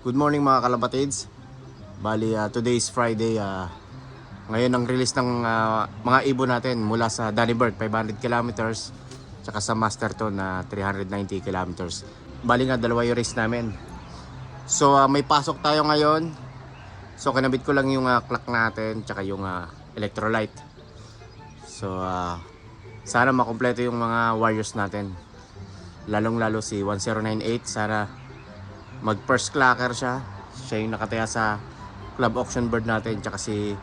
Good morning mga kalapatids. Bali, today is Friday. Ngayon ang release ng mga ibon natin mula sa Danny Bird 500 kilometers tsaka sa Masterton na 390 kilometers. Bali nga dalawa yung race namin. So may pasok tayo ngayon. So kinabit ko lang yung clock natin tsaka yung electrolyte. So sana makumpleto yung mga warriors natin. Lalong lalo si 1098, sana mag first clocker siya. Siya yung nakataya sa club auction bird natin. Tsaka si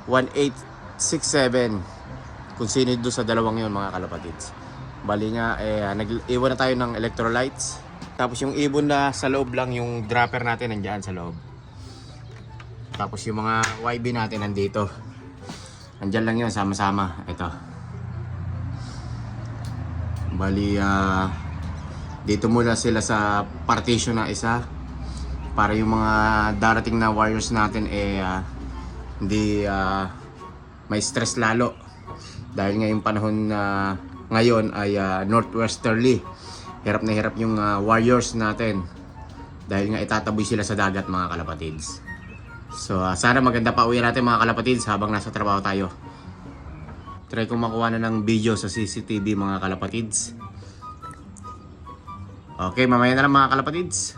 1867, kung sino doon sa dalawang yun mga kalapatids. Bali nga nag-iwan na tayo ng electrolytes. Tapos yung ibon na sa loob lang, yung dropper natin nandiyan sa loob. Tapos yung mga YB natin nandito. Nandiyan lang yun, sama-sama. Ito. Bali dito muna sila sa partition na isa para yung mga darating na warriors natin hindi may stress lalo dahil ngayong panahon na ngayon ay northwesterly. Hirap na hirap yung warriors natin dahil nga itataboy sila sa dagat mga kalapatids. So sana maganda pa uwi natin mga kalapatids habang nasa trabaho tayo. Try kong makuha na ng video sa CCTV mga kalapatids. Okay, mamaya na lang mga kalapatids.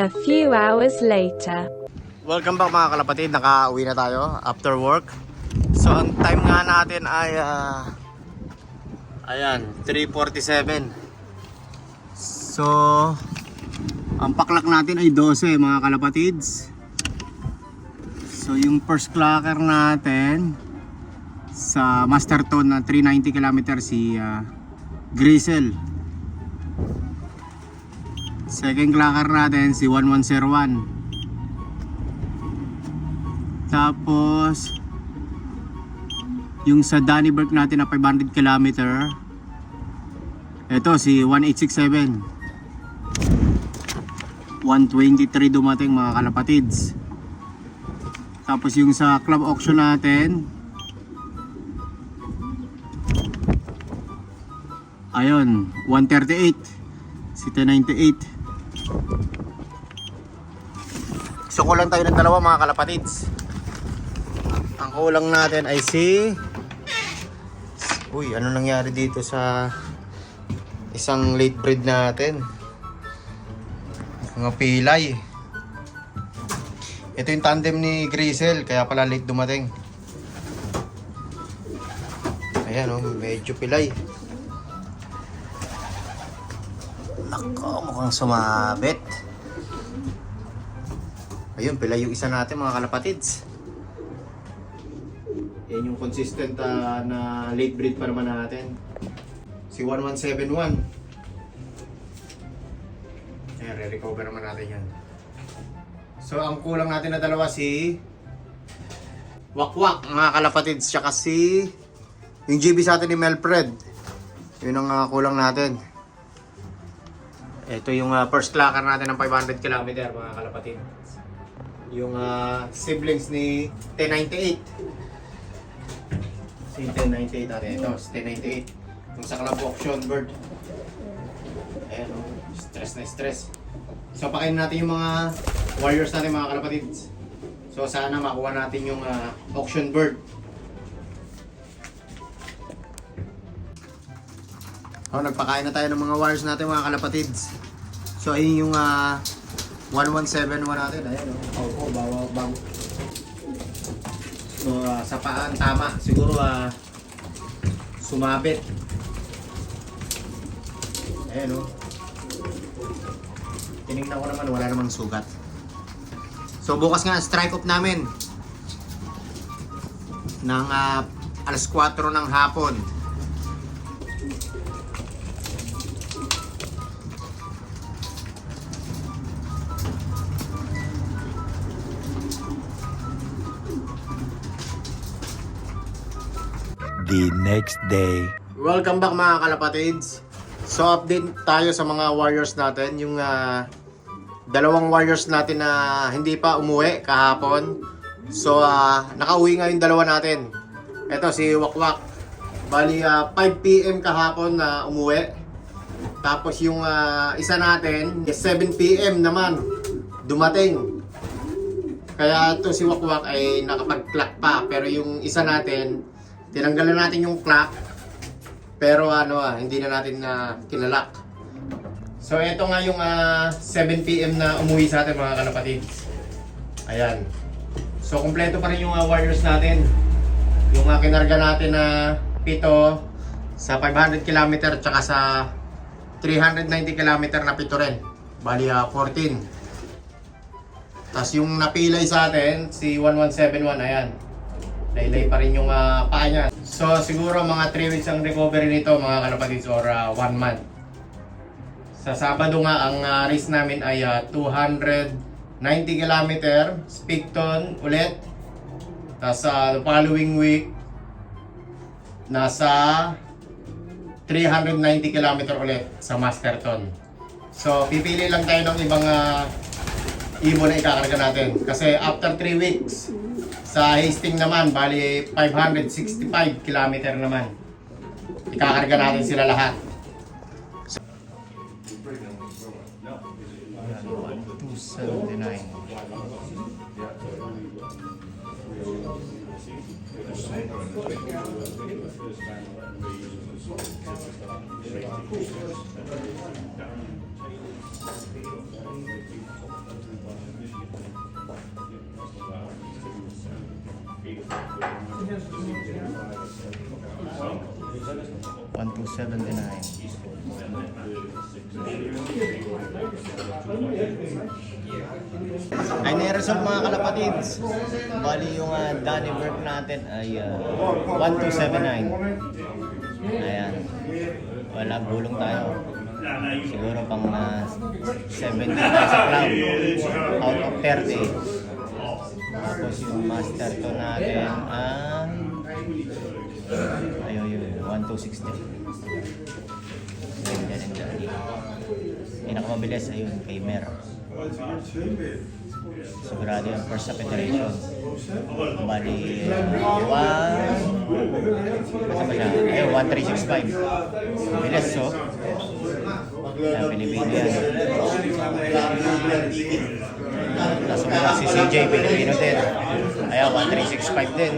A few hours later. Welcome back mga kalapatid, nakauwi na tayo after work. So ang time nga natin ay ayan, 3:47. So ang paklak natin ay 12 mga kalapatids. So yung first clocker natin sa Masterton na 390 km si Grizzle. Second clocker natin si 1101. Tapos yung sa Danny Bird natin na 500 km, ito si 1867. 123 dumating mga kalapatids. Tapos yung sa club auction natin, ayun, 138 si 1098. So kulang tayo ng dalawa mga kalapatids. Ang kulang natin ay si ano nangyari dito sa isang late breed natin, mga pilay. Ito yung tandem ni Grizzle, kaya pala late dumating. Ayan medyo pilay. Nako, mukhang sumabit. Ayun, pilay yung isa natin mga kalapatids. Yan yung consistent na late breed pa naman natin. Si 1171. Ayan, re-recover naman natin yan. So, ang kulang natin na dalawa si Wakwak mga kalapatids. Tsaka si yung GB sa atin ni Melfred. Yun ang kulang natin. Ito yung first clocker natin ng 500 km mga kalapatids. Yung siblings ni 1098. Si 1098 natin. Ito, si 1098. Yung sa club auction bird. Ayan stress na stress. So pakainin natin yung mga warriors natin mga kalapatids. So sana makuha natin yung auction bird. Nagpakain na tayo ng mga warriors natin mga kalapatids. So ayun yung 1171 natin. Ayan bago. So sa paan tama. Siguro sumabit. Ayan Tinignan ko naman, wala namang sugat. So bukas nga, strike off namin ng alas 4 ng hapon. The next day. Welcome back mga kalapatids. So update tayo sa mga warriors natin. Yung dalawang warriors natin na hindi pa umuwi kahapon. So nakauwi nga yung dalawa natin. Ito si Wakwak. Bali 5 PM kahapon na umuwi. Tapos yung isa natin 7 PM naman dumating. Kaya ito si Wakwak ay nakapag-clock pa. Pero yung isa natin, tinanggalan natin yung clock. Pero hindi na natin kinalak. So ito nga yung 7 PM na umuwi sa atin mga kalapatids. Ayan. So kumpleto pa rin yung warriors natin. Yung kinarga natin na 7 sa 500 km tsaka sa 390 km na 7 rin. Bali 14. Tapos yung napilay sa atin, si 1171, ayan. Laylay pa rin yung paa niya. So siguro mga 3 weeks ang recovery nito mga kalapatids or 1 month. Sa Sabado nga ang race namin ay 290 km, Speakton ulit. Tapos the following week nasa 390 km ulit sa Masterton. So pipili lang tayo ng ibang ibon na ikakarga natin. Kasi after 3 weeks sa Hastings naman, bali 565 km naman. Ikakarga natin sila lahat. 279. One two 79. Ay na-resolve mga kalapatids. Bali yung Danny Burke natin ay 1279. Ayan. Wala gulong tayo. Siguro pang 70 sa club. Out of 30. Tapos yung master to natin ayun, 1260. Pinakamabilis ayun kay Mer. Sigurado yung first sa federation. Bali, 1365. Bilis, so. Yan, Pilipino yan. Tapos si CJ, Pilipino din. Ayan, 1365 din.